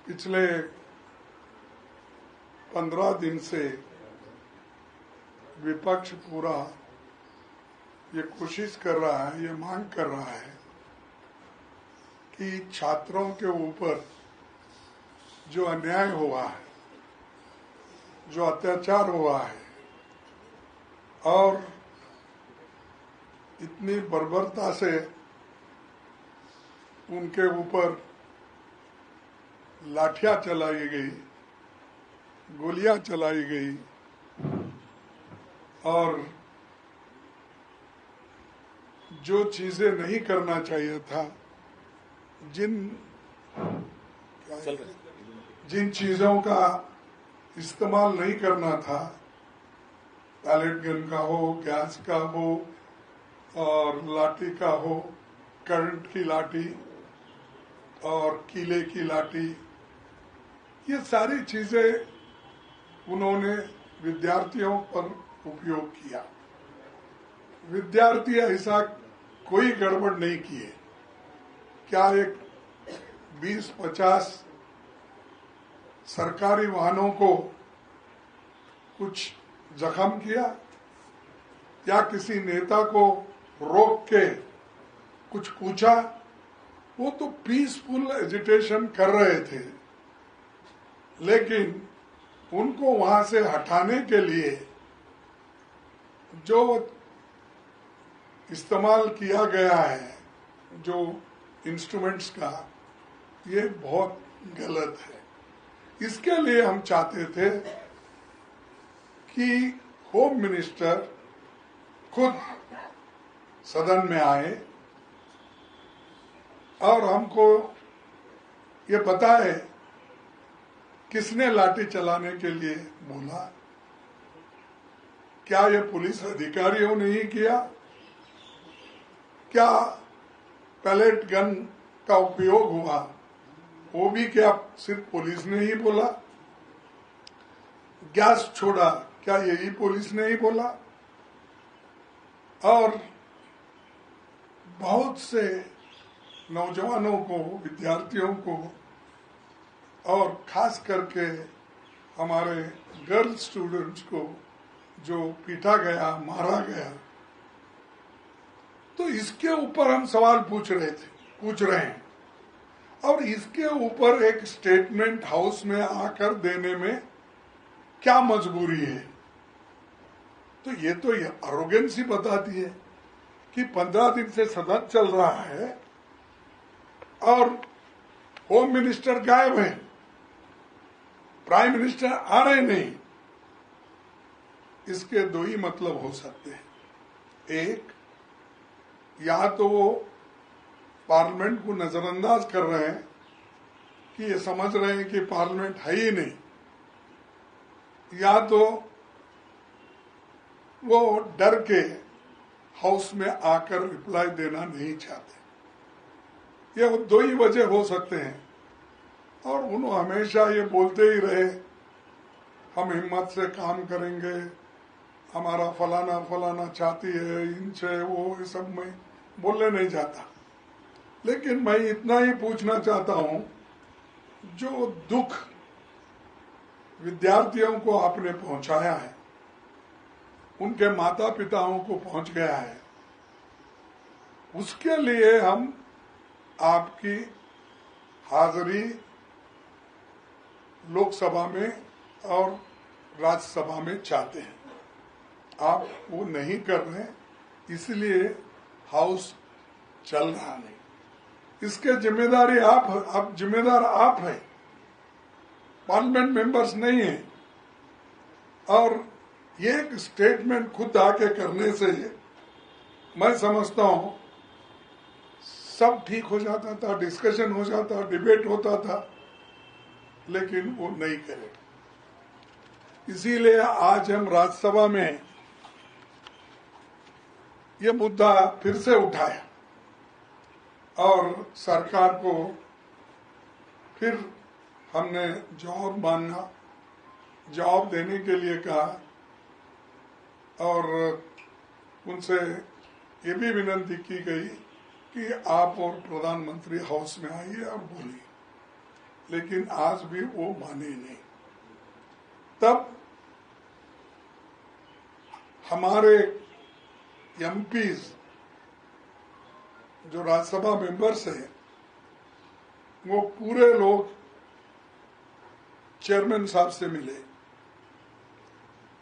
पिछले 15 दिन से विपक्ष पूरा ये कोशिश कर रहा है, ये मांग कर रहा है कि छात्रों के ऊपर जो अन्याय हुआ है, जो अत्याचार हुआ है और इतनी बर्बरता से उनके ऊपर लाठियां चलाई गई, गोलियां चलाई गई और जो चीजें नहीं करना चाहिए था, जिन चीजों का इस्तेमाल नहीं करना था, पैलेट गन का हो, गैस का हो और लाठी का हो, करंट की लाठी और कीले की लाठी, ये सारी चीजें उन्होंने विद्यार्थियों पर उपयोग किया। विद्यार्थी ऐसा कोई गड़बड़ नहीं किए। क्या एक 20-50 सरकारी वाहनों को कुछ जख्म किया या किसी नेता को रोक के कुछ पूछा? वो तो पीसफुल एजिटेशन कर रहे थे, लेकिन उनको वहां से हटाने के लिए जो इस्तेमाल किया गया है, जो इंस्ट्रूमेंट्स का, ये बहुत गलत है। इसके लिए हम चाहते थे कि होम मिनिस्टर खुद सदन में आए और हमको ये बताए किसने लाठी चलाने के लिए बोला। क्या ये पुलिस अधिकारियों ने ही किया? क्या पैलेट गन का उपयोग हुआ, वो भी क्या सिर्फ पुलिस ने ही बोला? गैस छोड़ा, क्या यही पुलिस ने ही बोला? और बहुत से नौजवानों को, विद्यार्थियों को और खास करके हमारे गर्ल स्टूडेंट्स को जो पीटा गया, मारा गया, तो इसके ऊपर हम सवाल पूछ रहे हैं और इसके ऊपर एक स्टेटमेंट हाउस में आकर देने में क्या मजबूरी है? तो ये अरोगेंसी बताती है कि 15 दिन से सदन चल रहा है और होम मिनिस्टर गायब है, प्राइम मिनिस्टर आ रहे नहीं। इसके दो ही मतलब हो सकते हैं। एक, या तो वो पार्लियामेंट को नजरअंदाज कर रहे हैं कि ये समझ रहे हैं कि पार्लियामेंट है ही नहीं, या तो वो डर के हाउस में आकर रिप्लाई देना नहीं चाहते। ये दो ही वजह हो सकते हैं। और उन्होंने हमेशा ये बोलते ही रहे, हम हिम्मत से काम करेंगे, हमारा फलाना फलाना चाहती है, इनसे वो, ये सब मैं बोलने नहीं जाता। लेकिन मैं इतना ही पूछना चाहता हूं, जो दुख विद्यार्थियों को आपने पहुंचाया है, उनके माता पिताओं को पहुंच गया है, उसके लिए हम आपकी हाजिरी लोकसभा में और राज्यसभा में चाहते हैं। आप वो नहीं कर रहे, इसलिए हाउस चल रहा नहीं। इसके जिम्मेदारी आप जिम्मेदार आप हैं, पार्लियामेंट मेंबर्स नहीं हैं। और ये एक स्टेटमेंट खुद आके करने से मैं समझता हूं सब ठीक हो जाता था, डिस्कशन हो जाता, डिबेट होता था, लेकिन वो नहीं करे। इसीलिए आज हम राज्यसभा में ये मुद्दा फिर से उठाया और सरकार को फिर हमने जवाब देने के लिए कहा और उनसे ये भी विनती की गई कि आप और प्रधानमंत्री हाउस में आइए और बोलिए। लेकिन आज भी वो माने नहीं। तब हमारे एमपीज जो राज्यसभा मेंबर्स हैं वो पूरे लोग चेयरमैन साहब से मिले।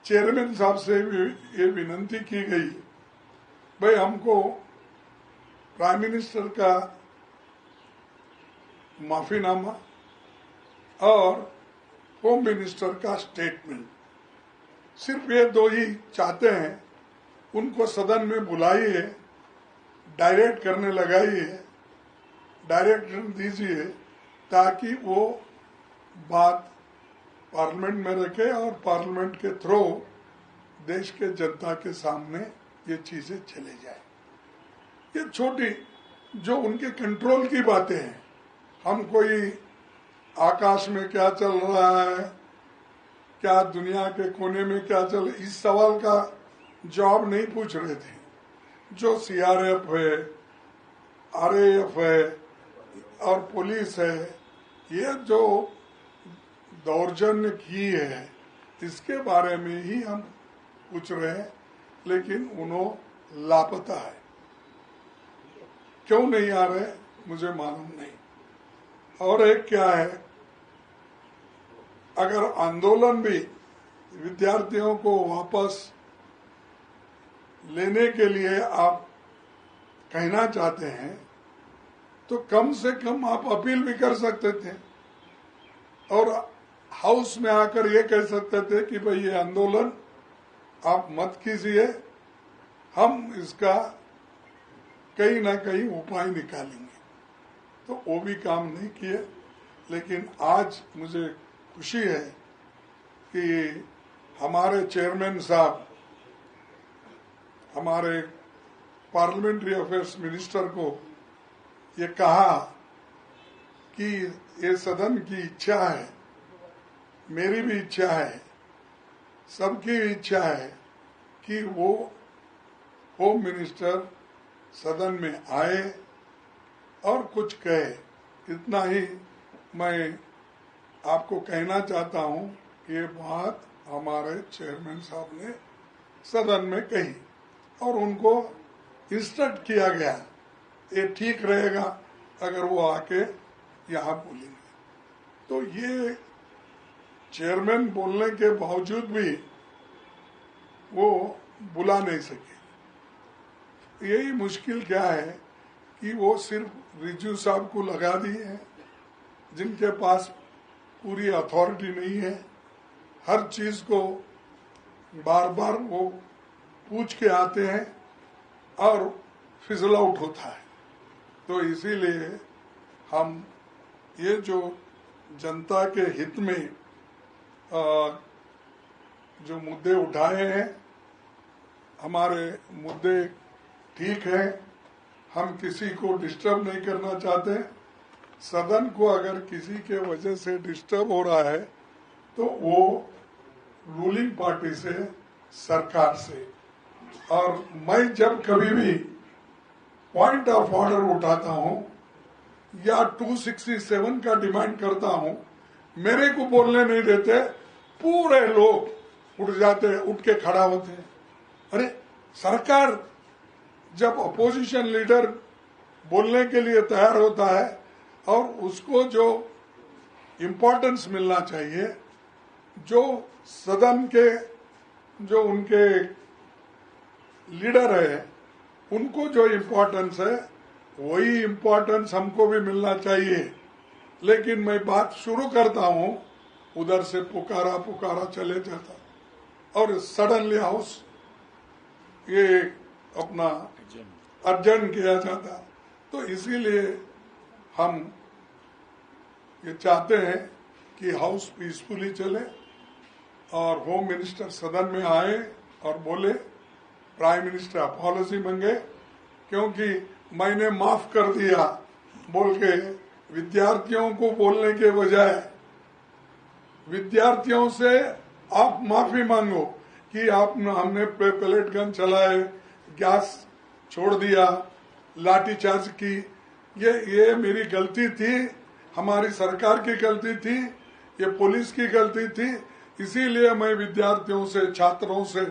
चेयरमैन साहब से ये विनती की गई, भाई हमको प्राइम मिनिस्टर का माफीनामा और होम मिनिस्टर का स्टेटमेंट, सिर्फ ये दो ही चाहते हैं, उनको सदन में बुलाइए, डायरेक्ट करने लगाइए, डायरेक्शन दीजिए ताकि वो बात पार्लियामेंट में रखे और पार्लियामेंट के थ्रू देश के जनता के सामने ये चीजें चले जाए। ये छोटी जो उनके कंट्रोल की बातें हैं, हम कोई आकाश में क्या चल रहा है, क्या दुनिया के कोने में क्या चल, इस सवाल का जवाब नहीं पूछ रहे थे। जो सीआरएफ है, आरएएफ है और पुलिस है, ये जो दौर्जन्य की है इसके बारे में ही हम पूछ रहे हैं, लेकिन उन्होंने लापता है। क्यों नहीं आ रहे मुझे मालूम नहीं। और एक क्या है, अगर आंदोलन भी विद्यार्थियों को वापस लेने के लिए आप कहना चाहते हैं तो कम से कम आप अपील भी कर सकते थे और हाउस में आकर ये कह सकते थे कि भाई ये आंदोलन आप मत कीजिए, हम इसका कहीं ना कहीं उपाय निकालेंगे। तो वो भी काम नहीं किए। लेकिन आज मुझे खुशी है कि हमारे चेयरमैन साहब हमारे पार्लियामेंट्री अफेयर्स मिनिस्टर को ये कहा कि ये सदन की इच्छा है, मेरी भी इच्छा है, सबकी इच्छा है कि वो होम मिनिस्टर सदन में आए और कुछ कहे। इतना ही मैं आपको कहना चाहता हूं कि ये बात हमारे चेयरमैन साहब ने सदन में कही और उनको इंस्ट्रक्ट किया गया, ये ठीक रहेगा अगर वो आके यहाँ बोलेंगे। तो ये चेयरमैन बोलने के बावजूद भी वो बुला नहीं सके। यही मुश्किल क्या है कि वो सिर्फ रिजू साहब को लगा दिए हैं, जिनके पास पूरी अथॉरिटी नहीं है। हर चीज को बार बार वो पूछ के आते हैं और फिजल आउट होता है। तो इसीलिए हम ये जो जनता के हित में जो मुद्दे उठाए हैं, हमारे मुद्दे ठीक है, हम किसी को डिस्टर्ब नहीं करना चाहते। सदन को अगर किसी के वजह से डिस्टर्ब हो रहा है तो वो रूलिंग पार्टी से, सरकार से। और मैं जब कभी भी पॉइंट ऑफ ऑर्डर उठाता हूं या 267 का डिमांड करता हूं, मेरे को बोलने नहीं देते, पूरे लोग उठ जाते, उठ के खड़ा होते हैं। अरे सरकार जब अपोजिशन लीडर बोलने के लिए तैयार होता है और उसको जो इम्पोर्टेंस मिलना चाहिए, जो सदन के जो उनके लीडर है उनको जो इम्पोर्टेंस है वही इम्पोर्टेंस हमको भी मिलना चाहिए। लेकिन मैं बात शुरू करता हूं, उधर से पुकारा पुकारा चले जाता और सडनली हाउस ये अपना अर्जन किया जाता। तो इसीलिए हम ये चाहते हैं कि हाउस पीसफुली चले और होम मिनिस्टर सदन में आए और बोले, प्राइम मिनिस्टर अपॉलॉजी मांगे क्योंकि मैंने माफ कर दिया बोल के विद्यार्थियों को बोलने के बजाय विद्यार्थियों से आप माफी मांगो कि आप हमने पेलेट गन चलाए, गैस छोड़ दिया, लाठीचार्ज की, ये मेरी गलती थी, हमारी सरकार की गलती थी, ये पुलिस की गलती थी। इसीलिए मैं विद्यार्थियों से, छात्रों से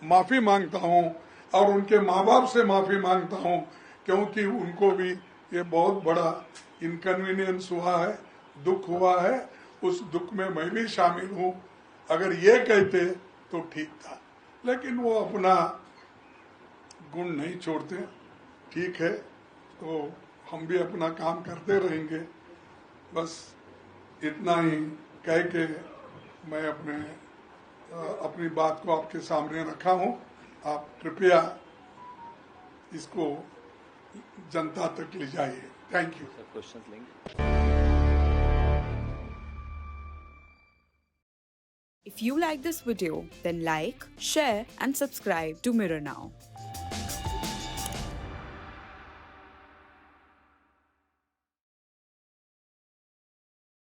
माफी मांगता हूं और उनके माँ बाप से माफी मांगता हूं, क्योंकि उनको भी ये बहुत बड़ा इनकन्वीनियंस हुआ है, दुख हुआ है। उस दुख में मैं भी शामिल हूं। अगर ये कहते तो ठीक था, लेकिन वो अपना गुण नहीं छोड़ते। ठीक है, तो हम भी अपना काम करते रहेंगे। बस इतना ही कह के मैं अपनी बात को आपके सामने रखा हूं। आप कृपया इसको जनता तक ले जाइए। Thank you. If you like this video, then like, share and subscribe to Mirror Now.